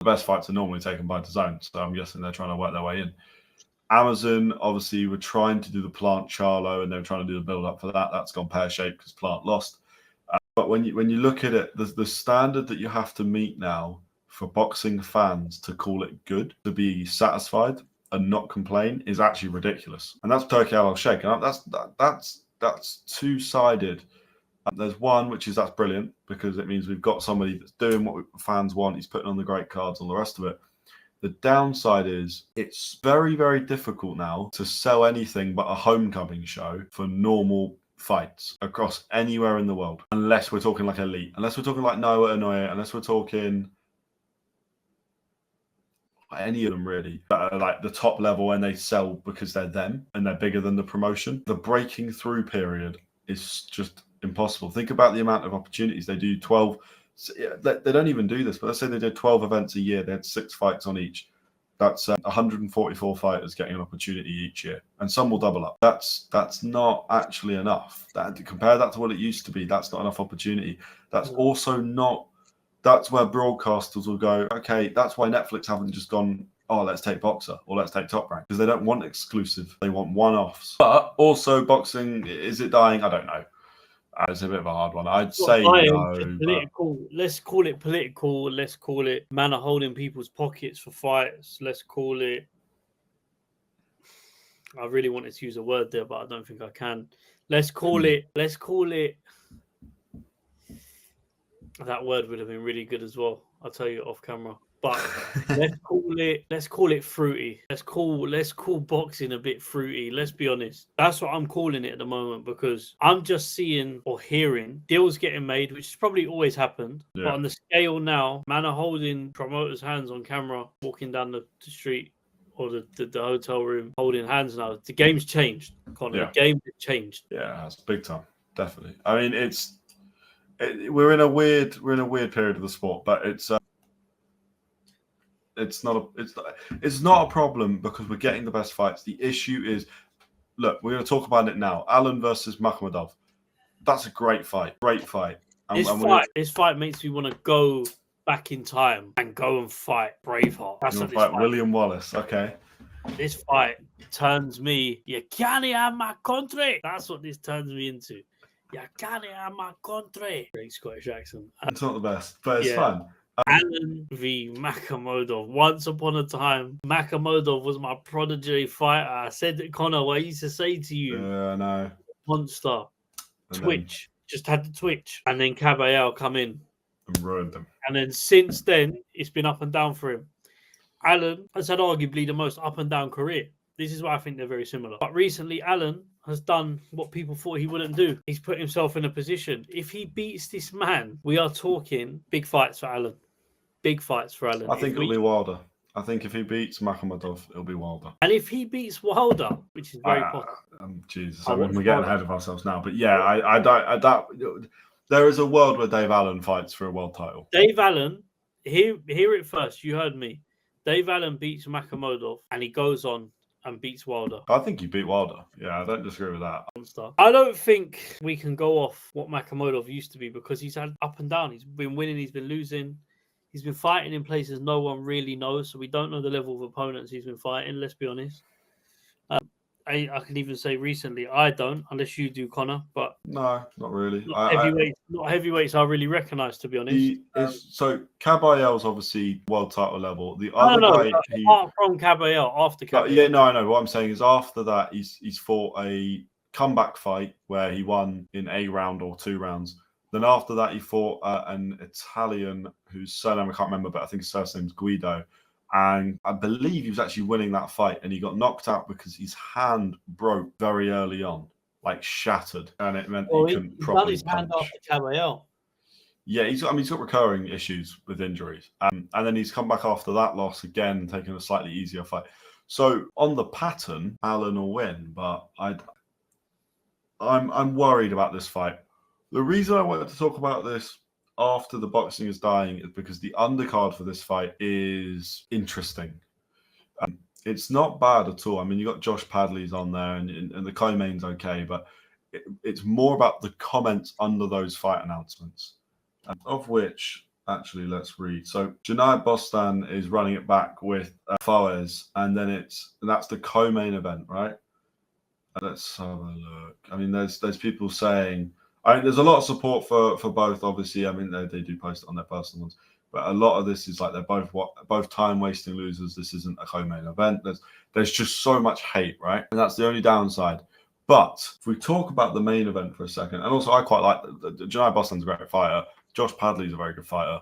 The best fights are normally taken by DAZN, so I'm guessing they're trying to work their way in. Amazon, obviously, were trying to do the Plant Charlo, and they were trying to do the build-up for that. That's gone pear-shaped because Plant lost. But when you look at it, the standard that you have to meet now for boxing fans to call it good, to be satisfied and not complain, is actually ridiculous. And that's Turki Alalshikh. And that's two-sided. There's one, which is that's brilliant because it means we've got somebody that's doing what fans want. He's putting on the great cards, all the rest of it. The downside is it's very, very difficult now to sell anything but a homecoming show for normal fights across anywhere in the world, unless we're talking like elite, unless we're talking like Noah Inoue, unless we're talking any of them really, that are like the top level and they sell because they're them and they're bigger than the promotion. The breaking through period is just impossible. Think about the amount of opportunities they do. 12, they don't even do this, but let's say they did 12 events a year. They had 6 fights on each. That's 144 fighters getting an opportunity each year, and some will double up. That's not actually enough. Compare that to what it used to be. That's not enough opportunity. That's also not. That's where broadcasters will go, okay, that's why Netflix haven't just gone, oh, let's take Boxer or let's take Top Rank, because they don't want exclusive. They want one-offs. But also boxing, is it dying? I don't know. It's a bit of a hard one. I'd say no. Political. But... Let's call it political. Let's call it man are holding people's pockets for fights. Let's call it... I really wanted to use a word there, but I don't think I can. Let's call it... That word would have been really good as well. I'll tell you off camera. But let's call it fruity. Let's call boxing a bit fruity. Let's be honest. That's what I'm calling it at the moment, because I'm just seeing or hearing deals getting made, which has probably always happened. Yeah. But on the scale now, man are holding promoters' hands on camera, walking down the street or the hotel room, holding hands now. The game's changed, Connor. Yeah. The game has changed. Yeah, it's big time. Definitely. I mean, we're in a weird period of the sport, but it's not a problem because we're getting the best fights. The issue is, look, we're going to talk about it now. Allen versus Makhmudov. That's a great fight. Great fight. This fight makes me want to go back in time and go and fight Braveheart. That's what fight William Wallace. Okay. This fight turns me, you can't have my country. That's what this turns me into. You can't have my country. Great Scottish accent. It's not the best, but it's fun. Allen v. Makhmudov. Once upon a time, Makhmudov was my prodigy fighter. I said that, Connor, what I used to say to you. Yeah, I know. Monster. Twitch. Just had the twitch. And then Caballero come in. And ruined them. And then since then, it's been up and down for him. Allen has had arguably the most up and down career. This is why I think they're very similar. But recently, Allen has done what people thought he wouldn't do. He's put himself in a position. If he beats this man, we are talking big fights for Allen. Big fights for Allen. I think it'll be Wilder. I think if he beats Makhmudov, it'll be Wilder. And if he beats Wilder, which is very possible. Jesus, I mean, we're getting ahead of ourselves now. But yeah, I don't. There is a world where Dave Allen fights for a world title. Dave Allen, hear it first. You heard me. Dave Allen beats Makhmudov, and he goes on and beats Wilder. I think you beat Wilder. Yeah, I don't disagree with that. I don't think we can go off what Makhmudov used to be, because he's had up and down. He's been winning, he's been losing. He's been fighting in places no one really knows, so we don't know the level of opponents he's been fighting, let's be honest. I can even say recently, I don't, unless you do, Connor. But no, not really. Not heavyweights I really recognise, to be honest. So Caballero's obviously world title level. The other guy, apart from Caballero, after Caballero. Yeah, no, I know. What I'm saying is after that, he's fought a comeback fight where he won in a round or 2 rounds. Then after that, he fought an Italian whose surname I can't remember, but I think his first name's Guido. And I believe he was actually winning that fight, and he got knocked out because his hand broke very early on, like shattered, and it meant he couldn't properly his hand after Caballero. Yeah, he's got recurring issues with injuries, and then he's come back after that loss again, taking a slightly easier fight. So on the pattern, Allen will win, but I'm worried about this fight. The reason I wanted to talk about this after the boxing is dying is because the undercard for this fight is interesting. It's not bad at all. I mean, you got Josh Padley's on there, and the co-main's okay, but it's more about the comments under those fight announcements, of which Actually, let's read. So Janai Bostan is running it back with Fawez, and then that's the co-main event, right? Let's have a look. I mean, there's people saying, I mean, there's a lot of support for both. Obviously, I mean, they do post it on their personal ones, but a lot of this is like they're both time wasting losers. This isn't a co-main event. There's just so much hate, right? And that's the only downside. But if we talk about the main event for a second, and also I quite like Janai Bostan's a great fighter. Josh Padley's a very good fighter.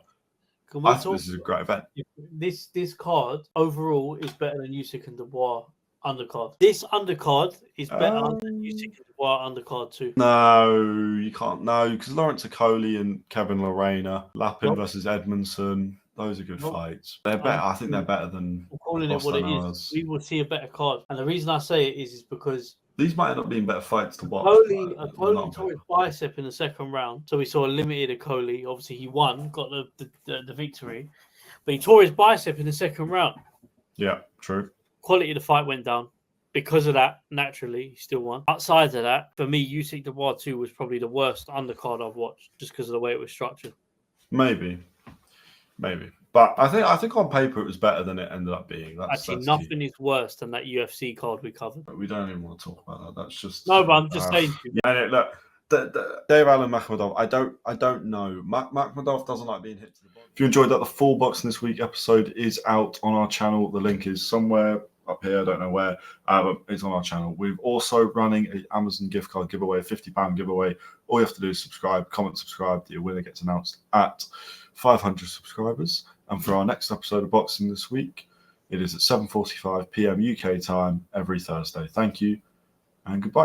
I think this is a great event. This card overall is better than Usyk and Dubois undercard. This undercard is better than Usyk and Dubois undercard too. No, you can't. No, because Lawrence Okoli and Kevin Lorena, Lapin versus Edmondson. Those are good fights. They're better. I think they're better than. I'm calling it what it is. We will see a better card, and the reason I say it is because these might end up being better fights to watch. Okoli tore his bicep in the second round, so we saw a limited Okoli. Obviously, he won, got the victory, but he tore his bicep in the second round. Yeah, true. Quality of the fight went down. Because of that, naturally, he still won. Outside of that, for me, Usyk Dubois 2 was probably the worst undercard I've watched, just because of the way it was structured. Maybe. But I think on paper it was better than it ended up being. That's nothing is worse than that UFC card we covered. But we don't even want to talk about that. That's just no. But I'm just saying. Yeah, look, Dave Allen Makhmedov. I don't know. Makhmedov doesn't like being hit to the body. If you enjoyed that, the full Boxing This Week episode is out on our channel. The link is somewhere up here. I don't know where, but it's on our channel. We're also running an Amazon gift card giveaway, a £50 giveaway. All you have to do is subscribe, comment, subscribe. Your winner gets announced at 500 subscribers. And for our next episode of Boxing This Week, it is at 7:45 p.m. UK time every Thursday. Thank you and goodbye.